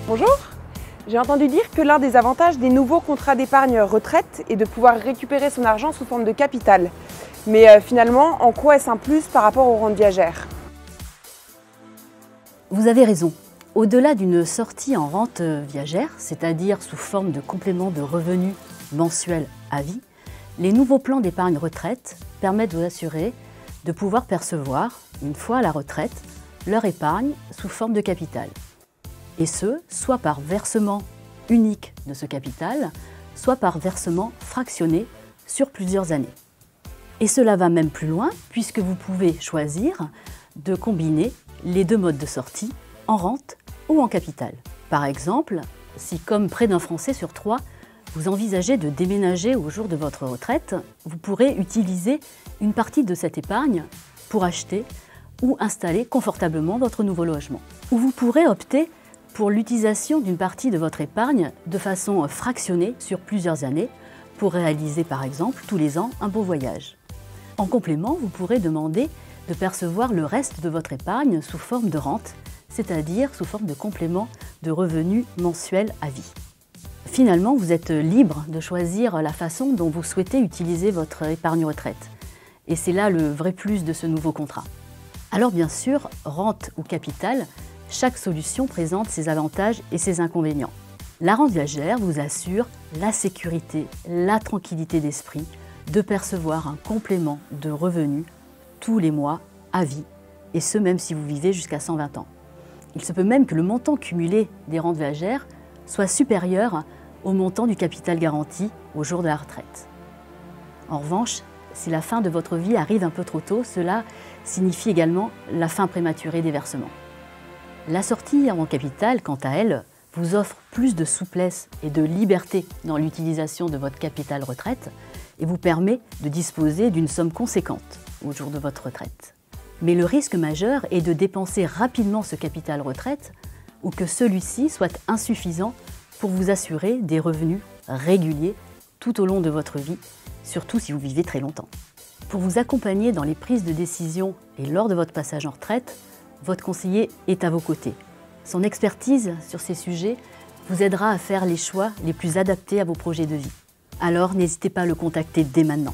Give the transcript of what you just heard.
Bonjour. J'ai entendu dire que l'un des avantages des nouveaux contrats d'épargne retraite est de pouvoir récupérer son argent sous forme de capital. Mais finalement, en quoi est-ce un plus par rapport aux rentes viagères? Vous avez raison. Au-delà d'une sortie en rente viagère, c'est-à-dire sous forme de complément de revenus mensuels à vie, les nouveaux plans d'épargne retraite permettent aux assurés de pouvoir percevoir, une fois à la retraite, leur épargne sous forme de capital. Et ce, soit par versement unique de ce capital, soit par versement fractionné sur plusieurs années. Et cela va même plus loin, puisque vous pouvez choisir de combiner les deux modes de sortie, en rente ou en capital. Par exemple, si comme près d'un Français sur 3, vous envisagez de déménager au jour de votre retraite, vous pourrez utiliser une partie de cette épargne pour acheter ou installer confortablement votre nouveau logement. Ou vous pourrez opter pour l'utilisation d'une partie de votre épargne de façon fractionnée sur plusieurs années pour réaliser par exemple tous les ans un beau voyage. En complément, vous pourrez demander de percevoir le reste de votre épargne sous forme de rente, c'est-à-dire sous forme de complément de revenus mensuels à vie. Finalement, vous êtes libre de choisir la façon dont vous souhaitez utiliser votre épargne retraite. Et c'est là le vrai plus de ce nouveau contrat. Alors bien sûr, rente ou capital, chaque solution présente ses avantages et ses inconvénients. La rente viagère vous assure la sécurité, la tranquillité d'esprit de percevoir un complément de revenus tous les mois à vie, et ce même si vous vivez jusqu'à 120 ans. Il se peut même que le montant cumulé des rentes viagères soit supérieur au montant du capital garanti au jour de la retraite. En revanche, si la fin de votre vie arrive un peu trop tôt, cela signifie également la fin prématurée des versements. La sortie en capital, quant à elle, vous offre plus de souplesse et de liberté dans l'utilisation de votre capital retraite et vous permet de disposer d'une somme conséquente au jour de votre retraite. Mais le risque majeur est de dépenser rapidement ce capital retraite ou que celui-ci soit insuffisant pour vous assurer des revenus réguliers tout au long de votre vie, surtout si vous vivez très longtemps. Pour vous accompagner dans les prises de décision et lors de votre passage en retraite, votre conseiller est à vos côtés. Son expertise sur ces sujets vous aidera à faire les choix les plus adaptés à vos projets de vie. Alors n'hésitez pas à le contacter dès maintenant.